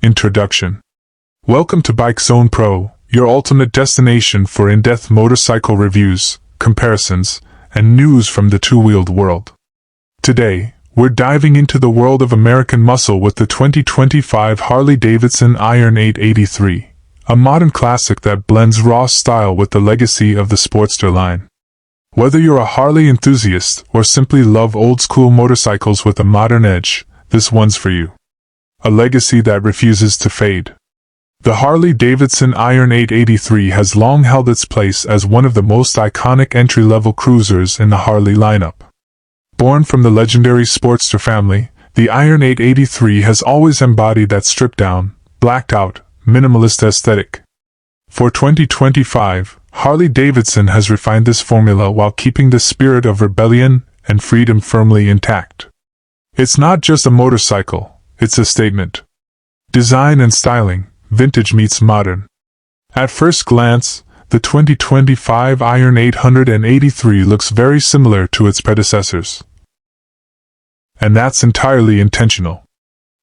Introduction. Welcome to Bike Zone Pro, your ultimate destination for in-depth motorcycle reviews, comparisons, and news from the two-wheeled world. Today, we're diving into the world of American muscle with the 2025 Harley Davidson Iron 883, a modern classic that blends raw style with the legacy of the Sportster line. Whether you're a Harley enthusiast or simply love old-school motorcycles with a modern edge, this one's for you. A legacy that refuses to fade. The Harley Davidson Iron 883 has long held its place as one of the most iconic entry-level cruisers in the Harley lineup. Born from the legendary Sportster family, the Iron 883 has always embodied that stripped-down, blacked-out, minimalist aesthetic. For 2025, Harley Davidson has refined this formula while keeping the spirit of rebellion and freedom firmly intact. It's not just a motorcycle. It's a statement. Design and styling, vintage meets modern. At first glance, the 2025 Iron 883 looks very similar to its predecessors. And that's entirely intentional.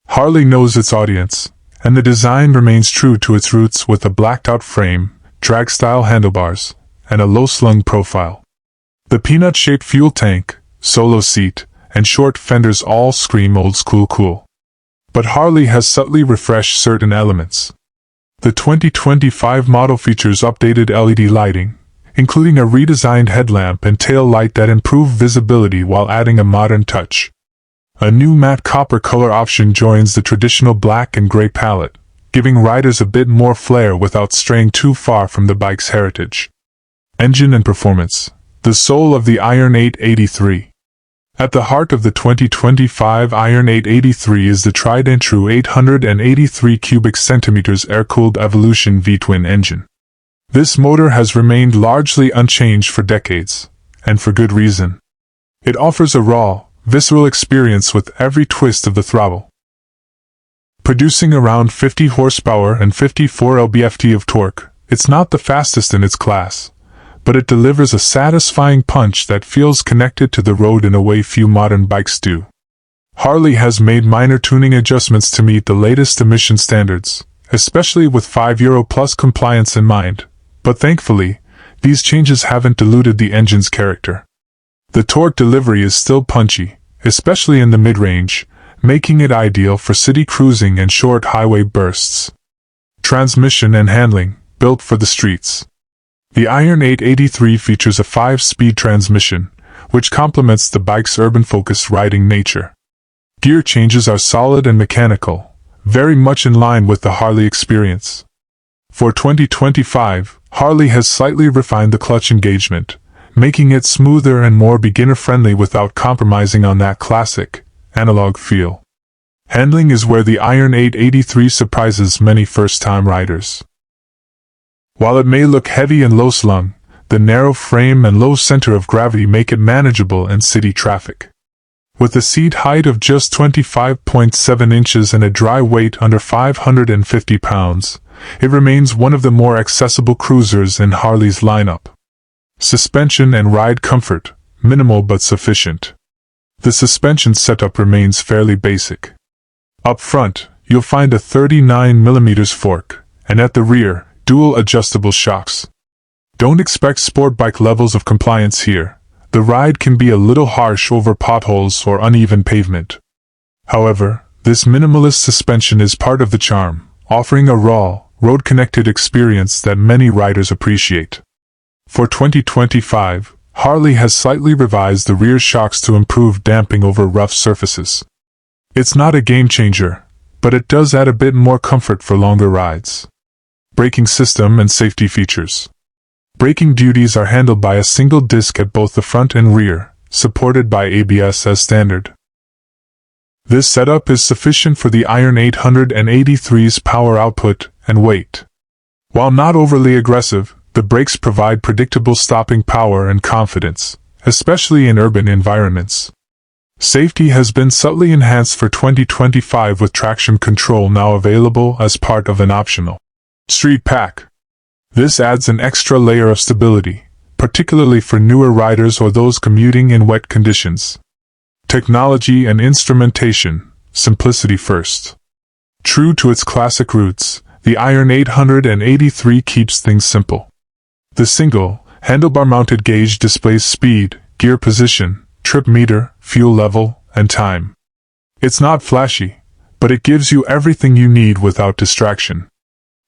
Harley knows its audience, and the design remains true to its roots with a blacked-out frame, drag-style handlebars, and a low-slung profile. The peanut-shaped fuel tank, solo seat, and short fenders all scream old-school cool. But Harley has subtly refreshed certain elements. The 2025 model features updated LED lighting, including a redesigned headlamp and tail light that improve visibility while adding a modern touch. A new matte copper color option joins the traditional black and gray palette, giving riders a bit more flair without straying too far from the bike's heritage. Engine and performance, the soul of the Iron 883. At the heart of the 2025 Iron 883 is the tried-and-true 883 cubic centimeters air-cooled Evolution V-twin engine. This motor has remained largely unchanged for decades, and for good reason. It offers a raw, visceral experience with every twist of the throttle. Producing around 50 horsepower and 54 lb-ft of torque, it's not the fastest in its class, but it delivers a satisfying punch that feels connected to the road in a way few modern bikes do. Harley has made minor tuning adjustments to meet the latest emission standards, especially with 5 Euro Plus compliance in mind, but thankfully, these changes haven't diluted the engine's character. The torque delivery is still punchy, especially in the mid-range, making it ideal for city cruising and short highway bursts. Transmission and handling, built for the streets. The Iron 883 features a 5-speed transmission, which complements the bike's urban-focused riding nature. Gear changes are solid and mechanical, very much in line with the Harley experience. For 2025, Harley has slightly refined the clutch engagement, making it smoother and more beginner-friendly without compromising on that classic, analog feel. Handling is where the Iron 883 surprises many first-time riders. While it may look heavy and low-slung, the narrow frame and low center of gravity make it manageable in city traffic. With a seat height of just 25.7 inches and a dry weight under 550 pounds, it remains one of the more accessible cruisers in Harley's lineup. Suspension and ride comfort, minimal but sufficient. The suspension setup remains fairly basic. Up front, you'll find a 39mm fork, and at the rear, dual adjustable shocks. Don't expect sport bike levels of compliance here. The ride can be a little harsh over potholes or uneven pavement. However, this minimalist suspension is part of the charm, offering a raw, road-connected experience that many riders appreciate. For 2025, Harley has slightly revised the rear shocks to improve damping over rough surfaces. It's not a game-changer, but it does add a bit more comfort for longer rides. Braking system and safety features. Braking duties are handled by a single disc at both the front and rear, supported by ABS as standard. This setup is sufficient for the Iron 883's power output and weight. While not overly aggressive, the brakes provide predictable stopping power and confidence, especially in urban environments. Safety has been subtly enhanced for 2025 with traction control now available as part of an optional street pack. This adds an extra layer of stability, particularly for newer riders or those commuting in wet conditions. Technology and instrumentation, simplicity first. True to its classic roots, the Iron 883 keeps things simple. The single, handlebar-mounted gauge displays speed, gear position, trip meter, fuel level, and time. It's not flashy, but it gives you everything you need without distraction.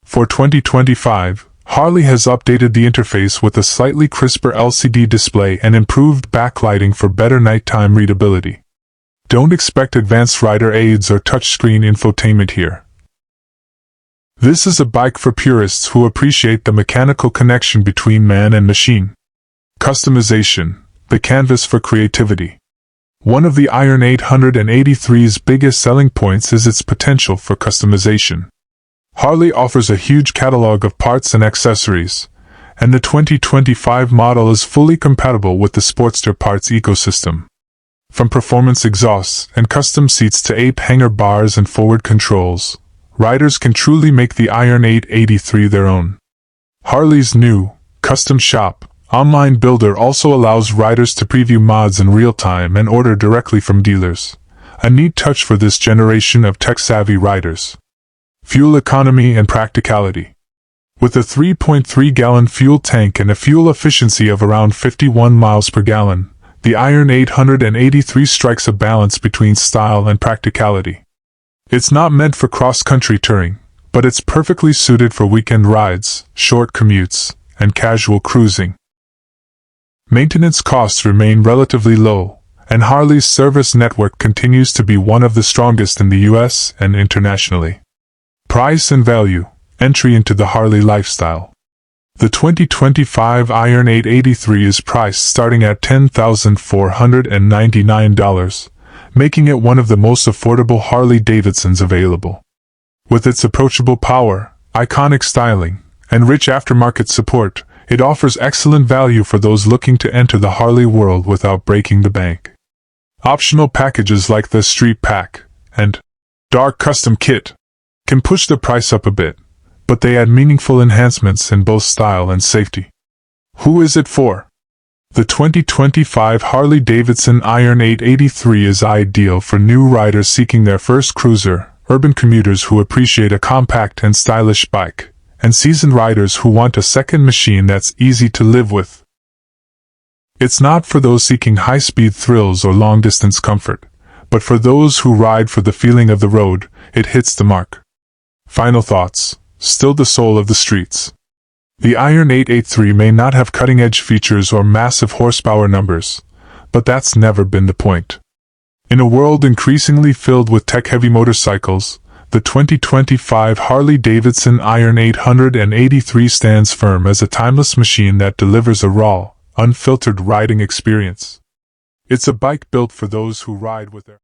For 2025, Harley has updated the interface with a slightly crisper LCD display and improved backlighting for better nighttime readability. Don't expect advanced rider aids or touchscreen infotainment here. This is a bike for purists who appreciate the mechanical connection between man and machine. Customization, the canvas for creativity. One of the Iron 883's biggest selling points is its potential for customization. Harley offers a huge catalog of parts and accessories, and the 2025 model is fully compatible with the Sportster parts ecosystem. From performance exhausts and custom seats to ape hanger bars and forward controls, riders can truly make the Iron 883 their own. Harley's new, custom shop, online builder also allows riders to preview mods in real time and order directly from dealers, a neat touch for this generation of tech-savvy riders. Fuel economy and practicality. With a 3.3-gallon fuel tank and a fuel efficiency of around 51 miles per gallon, the Iron 883 strikes a balance between style and practicality. It's not meant for cross-country touring, but it's perfectly suited for weekend rides, short commutes, and casual cruising. Maintenance costs remain relatively low, and Harley's service network continues to be one of the strongest in the US and internationally. Price and value. Entry into the Harley lifestyle. The 2025 Iron 883 is priced starting at $10,499, making it one of the most affordable Harley Davidsons available. With its approachable power, iconic styling, and rich aftermarket support, it offers excellent value for those looking to enter the Harley world without breaking the bank. Optional packages like the Street Pack and Dark Custom Kit can push the price up a bit, but they add meaningful enhancements in both style and safety. Who is it for? The 2025 Harley Davidson Iron 883 is ideal for new riders seeking their first cruiser, urban commuters who appreciate a compact and stylish bike, and seasoned riders who want a second machine that's easy to live with. It's not for those seeking high-speed thrills or long-distance comfort, but for those who ride for the feeling of the road. It hits the mark. Final thoughts. Still the soul of the streets. The Iron 883 may not have cutting-edge features or massive horsepower numbers, but that's never been the point. In a world increasingly filled with tech-heavy motorcycles, the 2025 Harley Davidson Iron 883 stands firm as a timeless machine that delivers a raw, unfiltered riding experience. It's a bike built for those who ride with their